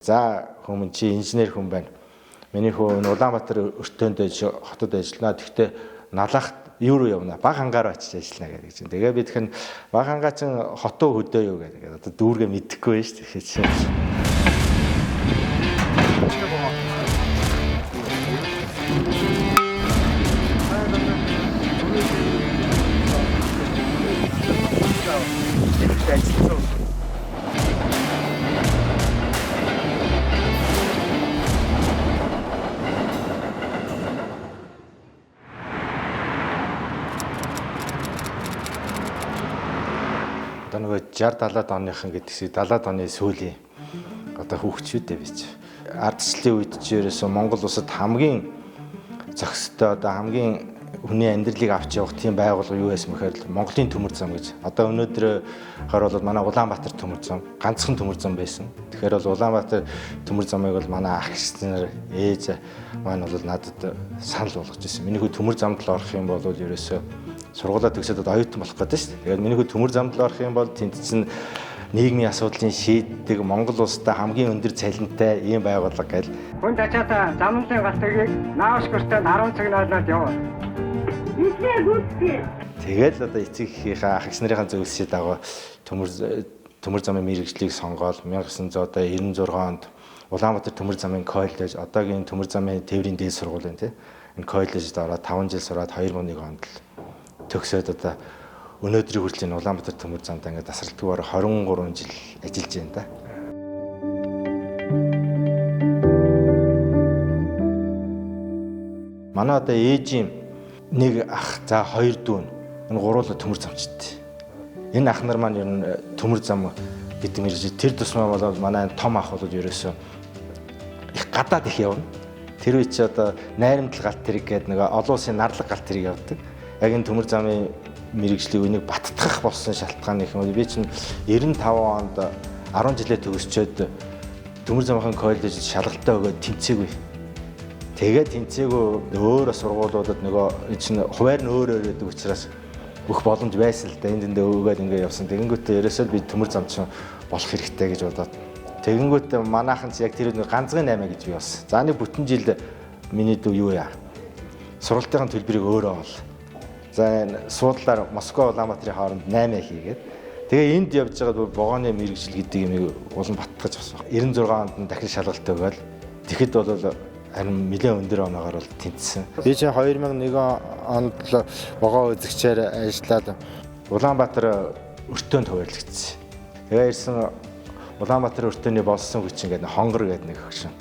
За хүмүүс чи инженер хүн байна. Миний хүү Улаанбаатар өртөөнд хотод ажиллана. Тэгтээ налахт юу руу явна? Баг хангаар очиж ажиллана гэдэг чинь. Тэгээ би тэгэхээр баг хангаа чинь хотоо хөдөө юу гэдэг. Одоо дүүргээ мэдэхгүй байж тэгэхээр чинь. Одоо нөгөө 60-70-аад оныхан гэдгсийг 70-аад оны сүүлийн одоо хүүхдчүүдээ бич. Ардчлалын үед ч ерөөсөө Монгол улсад хамгийн зохистой одоо хамгийн хүний амьдралыг авч явах тийм байгууллага юу байсан бэхээр Монголын төмөр зам гэж. Одоо өнөөдөр бол манай Улаанбаатар төмөр зам ганцхан төмөр зам байсан. Тэгэхээр бол Улаанбаатар төмөр замыг бол манай ах нар ээж маань бол надад санал болгож ирсэн. Миний хүү төмөр замд л орох юм бол ерөөсөө сургуулаа төгсөөд оюутан болох гэдэг шүү дээ. Тэгээд миний хүү төмөр замд л орох юм бол тэнд чинь нийгмийн асуудлын шийддэг Монгол улстай хамгийн өндөр цалинтай ийм байгууллага гэл. Хүн тачаата замналын галтгийг нааш гэртээ 10 цаг наалаад яваа. Тэгээд одоо эцэг эхийнхээ ах нарын зөвлөсөд дагуу төмөр замын мэргэжлийг сонгоод 1996 онд Улаанбаатар төмөр замын коллеж одоогийн төмөр замын тээврийн дээд сургууль байна тийм. Энэ коллежид ороод 5 жил сураад 2001 онд л төгсөөд одоо өнөөдрийн хүртэл энэ Улаанбаатар төмөр замд ингээд тасралтгүйгээр 23 жил ажиллаж байна да. Манай одоо ээжийн нэг ах за хоёр дүүн энэ гуруула төмөр замчтай. Энэ ах нар маань ер нь төмөр зам гэдэг мэргэжил тэр тусмаа болоод манай том ах бол ерөөсөө их гадаад их явна. Тэр үе чи одоо найрамдал галт тэрэг гэдэг нэг олон улсын нарлаг галт тэрэг явдаг. Яг энэ төмөр замын мэргэжлийн үнийг баттгах болсон шалтгаан их юм. Би чинь 95 онд 10 жилээ төгсчөөд төмөр замын коллежид шалгалтаа өгөөд тэнцээгүй. Тэгээд тэнцээгүй өөрөө сургуулиудад нөгөө чинь хуваар нь өөр гэдэг учраас бүх боломж байсан л да. Энд дэндээ өгөөд ингээд явсан. Тэгэнгүүтээ ерөөсөө би төмөр зам чинь болох хэрэгтэй гэж бодоод. Тэгэнгүүтээ манайхан ч яг тэр нэг ганцхан 8 гэж би бас. За нэг бүтэн жил миний дүү юу яа. Сургалтын төлбөрийг өөрөө ол. За суудлаар Москва Улаанбаатарын хооронд 8 хийгээд тэгээ энд явж байгаа вагоны мэргэжил гэдэг юмыг улам баттгаж авсан. 96 онд дахин шалгалт өгөөл. Тэгэхэд бол харин нэлээд өндөр оногоор бол тэнцсэн. Би чинь 2001 онд л вагон үзэгчээр ажиллаад Улаанбаатар өртөөнд хуваарлагдсан. Тэгээ ирсэн Улаанбаатар өртөөний болсон хүчин гэдэг хонгор гэдэг нэг хөгшин.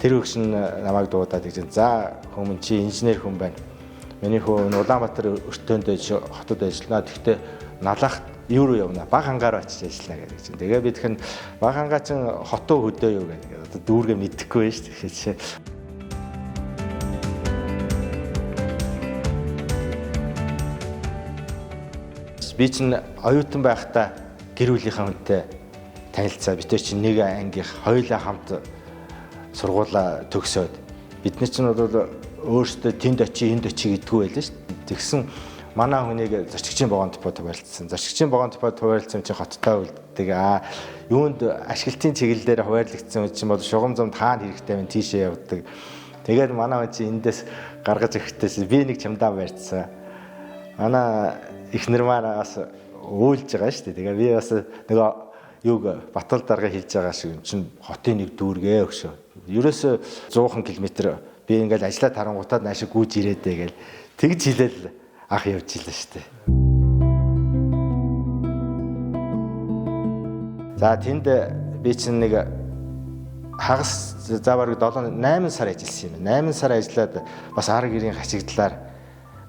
Тэр хөгшин намайг дуудаад гэж за хүмүүс чи инженер хүн байна. Миний хүү Улаанбаатар өртөөнд хотод ажиллана. Тэгтээ налахт юу руу явна? Баг хангаар очиж ажиллана гэдэг чинь. Тэгээ би тэгэхээр баг хангаа чинь хотоо хөдөө юу гэдэг. Одоо дүүргээ мэдэхгүй байж тэгэхээр би чинь оюутан байхдаа гэр бүлийнхаа хүнтэй танилцаа. Бид чинь нэг ангийнх хоёулаа хамт сургуулаа төгсөөд бид нар чинь бол өөрсдөө тэнд очие энд очие гэдгүү байлаа шүү дээ. Тэгсэн манай хүнийг зорчигчийн богоон депот хуваарлцсан. Зорчигчийн богоон депот хуваарлцсан чинь хоттой үлддэг. Юунд ашиглалтын чиглэлээр хуваарлагдсан үе чинь бол шугам замд хаана хэрэгтэй вэ? Тийшээ явдаг. Тэгээд манай хүн чинь эндээс гаргаж ирэхтээс би нэг чамдаа барьцсан. Манай эхнэр маань бас уйлж байгаа шүү дээ. Тэгээ би бас нөгөө юуг Батал дарга хийж байгаа шиг юм чинь хотын нэг дүүргээ өгшөө. Ерөөсөө 100 км би ингээл ажиллаа тарангуудад наашиг гүйж ирээдээ гэл тэгж хэлээл ах явж илээ шүү дээ. За тэнд би чинь нэг хагас за бараг 7-8 сар ажилласан юм. 8 сар ажиллаад бас ар гэрийн хашигдлаар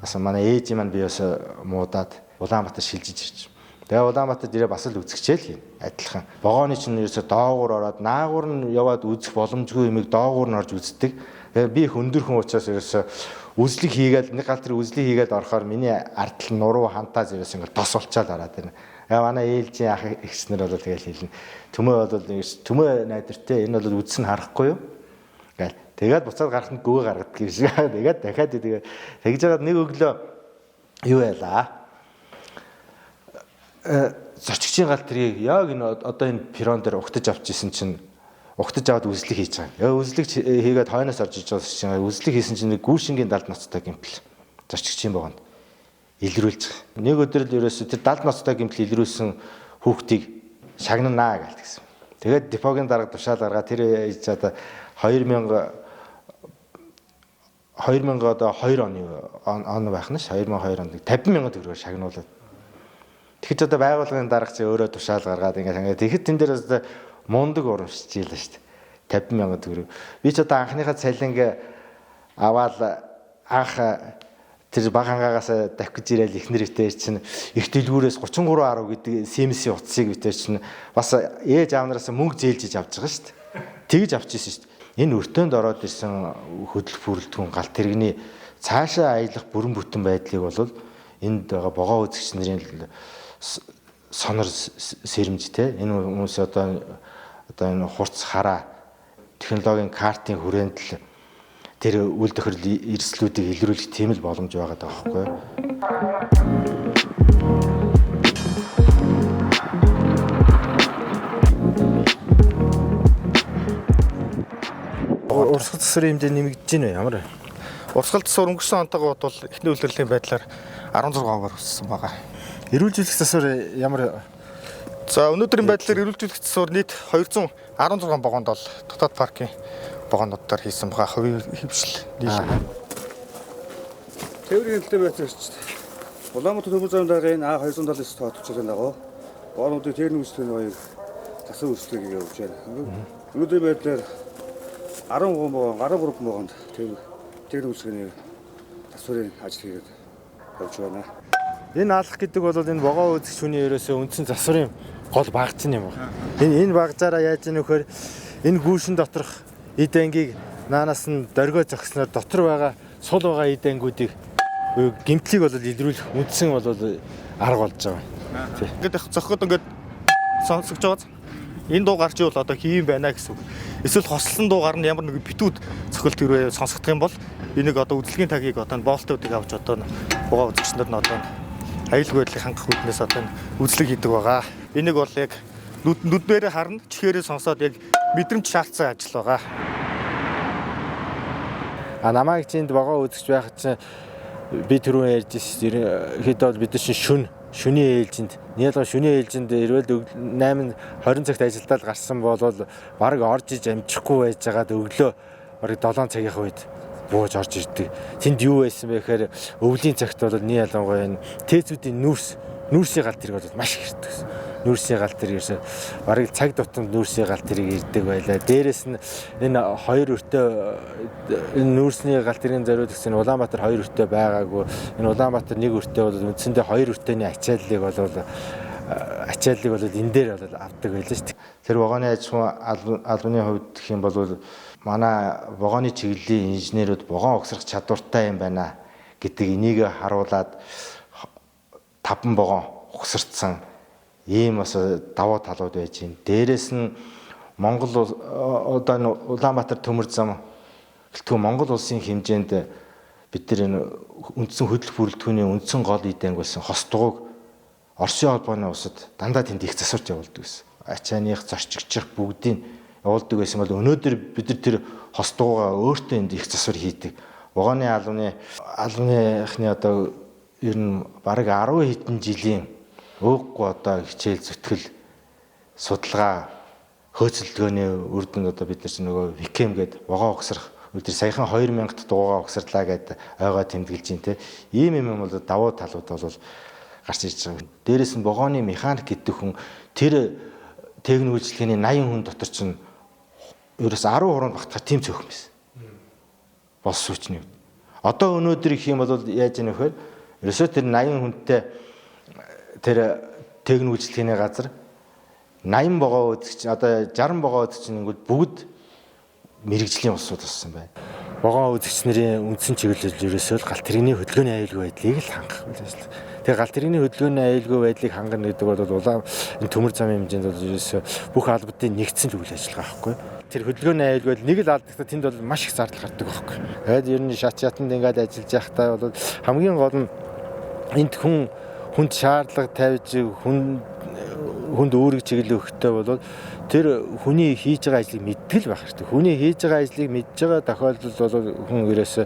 бас манай ээж маань би бас муудаад Улаанбаатар шилжиж ирж. Тэгээ Улаанбаатар дээрээ бас л үзэгчээл хийнэ. Адилхан. Вагоны чинь ерөөсө доогуур ороод наагуур нь яваад үзэх боломжгүй юмыг доогуур нь орж үздэг. Тэгээ би их өндөр хүн учраас ерөөсө үзлэг хийгээл нэг гал тэр үзлэг хийгээл орохоор миний ардтал нуруу хантаас ерөөсө ингээд тос болчаал ороод байна. Манай ээлжийн ах ихснэр бол тэгэл хэлнэ. Төмөө бол төмөө найдвартай энэ бол үзсэн харахгүй юу? Гэл. Тэгээд буцаад гарахад гөвөө гаргадаг юм шиг. Тэгээд дахиад тэгээд тэгж жагаад нэг өглөө юу байлаа? Зорчигчийн гал тэрийг яг энэ одоо энэ перрон дээр угтаж авч исэн чинь угтаж аваад үзлэг хийж байгаа. Үзлэг хийгээд хойноос орж иж байгаа чинь үзлэг хийсэн чинь гүүшингийн далд ноцтой гэмтэл зорчигчийн богонд илрүүлж байгаа. Нэг өдөр л ерөөсө тэр далд ноцтой гэмтэл илрүүлсэн хүүхдийг шагнанаа гэлтгсэн. Тэгээд депогийн дарга тушаал гаргаад тэр хийж одоо 2000 одоо 2 он байх нь ш 2002 онд 50,000 төгрөгөөр шагнуулад. Тэгэхэд одоо байгууллагын дарга чи өөрөө тушаал гаргаад ингээд тэгэхэд тэн дээр одоо мундаг урамшиж ийлээ ш 50,000 төгрөг. Би ч одоо анхныхаа цалинг аваад анх тэр баг хангаагаас давхиж ирээл ихнэр итээр чинь их дэлгүүрээс 33.10 гэдэг CMC утсыг битэр чинь бас ээж аавнараас мөнгө зээлжиж авч байгаа ш. Тэгж авчихсан ш. Энэ өртөөнд ороод ирсэн хөдөлгөх бүрэлдэхүүн галт тэрэгний цаашаа аялах бүрэн бүтэн байдлыг бол энд байгаа богоо үзэгч нарын сонор сэрэмж те энэ хүмүүс одоо энэ хурц хараа технологийн картын хүрээнд л тэр үйл тохиолдол эрсдлүүдийг илрүүлэх тийм л боломж байгаа даа байхгүй юу? Урсгал засварын хэмжээ нэмэгдэж байна ямар вэ? Урсгал засвар өнгөрсөн онтойгоо бол эхний үйлдвэрлэлийн байдлаар 16%-аар өссөн байгаа. Эрүүл жүүлэх засвар ямар? За өнөөдрийн байдлаар эрүүл жүүлэх засвар нийт 216 богонд бол дотоод паркийн богонодоор хийсэн байгаа. Хувийн хөвшил нийлээ. Тээврийн хэлтэй байцаагч Улаанбаатар төмөр замын даргын А279 тоотчрын дагуу боонуудын техник үйлчлэгийн баяр засвар үйлчлэгийг явуулж байна. Өнөөдрийн байдлаар 13 богонд техник үйлчлэгийн засварын ажил хийгээд явж байна. Энэ алах гэдэг бол энэ богоо үзэгч хүний ерөөсөө үндсэн засварын гол багц юм байна. Энэ багцаараа яаж ийм нөхөр энэ гүүшин доторх эд ангийг наанаас нь дөргөө зогсноор дотор байгаа сул байгаа эд ангиудыг гэмтлийг бол илрүүлэх үндсэн бол арга болж байгаа. Ингээд зохиод ингээд сонсогч байгаа. Энэ дуу гарч ивэл одоо хийм байна гэсэн үг. Эсвэл хослон дуу гарна ямар нэг битүүд цохилт хэрвээ сонсогдох юм бол энийг одоо үзлэгийн тагийг одоо болтуудыг авч одоо богоо үзэгчнэр нь одоо аюулгүй байдлыг хангах үүднээс одоо үзлэг хийдэг байгаа. Энийг бол яг нүднээрээ харна, чихээрээ сонсоод яг мэдрэмж шаардсан ажил байгаа. Намайг чинд богоо үзэгч байх чинь би түрүүн ярьжсэн хэд бол бид чинь шөнийн ээлжинд нийлга шөнийн ээлжинд ирвэл 8-20 цагт ажилдаад гарсан бол баг орж иж амжихгүй байж байгаад өглөө бараг 7 цагийн үед бууж орж ирдэг. Тэнд юу байсан бэ гэхээр өвлийн цагт бол нэг ялангуяа энэ тээзүүдийн нүүрсийн галт тэрэг бол маш их ирдэг. Нүүрсийн галт тэрэг ерөөсө бараг цаг тутамд нүүрсийн галт тэрэг ирдэг байлаа. Дээрээс нь энэ хоёр өртөө энэ нүүрсний галт тэргийн зориуд гэсэн Улаанбаатар хоёр өртөө байгаагүй. Энэ Улаанбаатар нэг өртөө бол үндсэндээ хоёр өртөөний ачааллыг бол энэ дээр бол авдаг байлаа шүү дээ. Тэр вагоны аж ахуйн албаны хувьд гэх юм бол манай вагоны чиглэлийн инженерүүд вагон угсрах чадвартай юм байна гэдэг энийг харуулад 5 вагон угсарцсан ийм бас давуу талууд байж байна. Дээрээс нь Монгол одоо Улаанбаатар төмөр зам гэлтгүй Монгол улсын хэмжээнд бид нар энэ үндсэн хөдөлгөх бүрэлдэхүүний үндсэн гол эдэнг болсон хос дугуйг Оросын холбооны улсад дандаа тэнд их засварч явуулдаг гэсэн. Ачааных, зорчигчих бүгдийг явуулдаг байсан бол өнөөдөр бид нар тэр хос дугуйгаа өөртөө энд их засвар хийдэг. Вагоны албаныхны одоо ер нь бараг 10 хэдэн жилийн өөхгүй одоо хичээл зүтгэл судалгаа хөөцөлдгөөний үр дүнд одоо бид нар чинь нөгөө Викем гээд вагон угсрах өдөр саяхан 2000-т дугуйгаа угсарлаа гэд ойгоо тэмдэглэж байна те. Ийм юм бол давуу талууд бол гарч ирж байгаа. Дээрээс нь вагоны механик гэдэг хүн тэр техник үйлчлэгээний 80 хүн дотор чинь ерөөс 10 хуруунд багтахаар тийм цөөхөн байсан. Бос сүүчний. Одоо өнөөдөр их юм бол яаж яах вэ? Ерөөсөө тэр 80 хүнтэй тэр техник үйлчлэгээний газар 80 богоо үзэгч одоо 60 богоо үзэгч нэгвэл бүгд мэрэгжлийн улсууд болсон байна. Вагон үзэгч нарын үндсэн чиглэл ерөөсөө галт тэрэгний хөдөлгөөний аюулгүй байдлыг л хангах байлаа. Тэгээ галт тэрэгний хөдөлгөөний аюулгүй байдлыг хангана гэдэг бол энэ төмөр замын хэмжээнд бол ерөөсөө бүх албадын нэгдсэн үйл ажиллагаа байхгүй. Тэр хөдөлгөөний аюулгүй байл нэг л алдагдаа тэнд бол маш их зардал гардаг байхгүй. Тэгээд ер нь шатанд ингээд ажиллаж байхдаа бол хамгийн гол нь энд хүнд шаардлага тавьж хүнд үүрэг чиглэл өгөхтэй бол тэр хүний хийж байгаа ажлыг мэдтгэл байх хэрэгтэй. Хүний хийж байгаа ажлыг мэдж байгаа тохиолдолд бол хүн ерөөсөө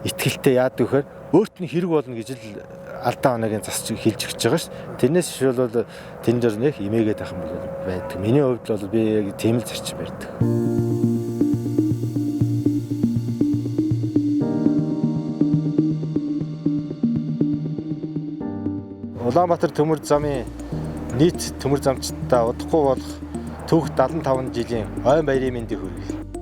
итгэлтэй яадаг вэхээр өөрт нь хэрэг болно гэж л алдаа оногийн засч хэлж өгч байгаа ш. Тэрнээс биш бол тэн дээр нэг имээгээд байх юм бол байдаг. Миний хувьд бол би яг тийм л зарчим барьдаг. Улаанбаатар төмөр замын нийт төмөр замчдаа удахгүй болох түүх 75 жилийн ойн баярын мэндийг хүргэе.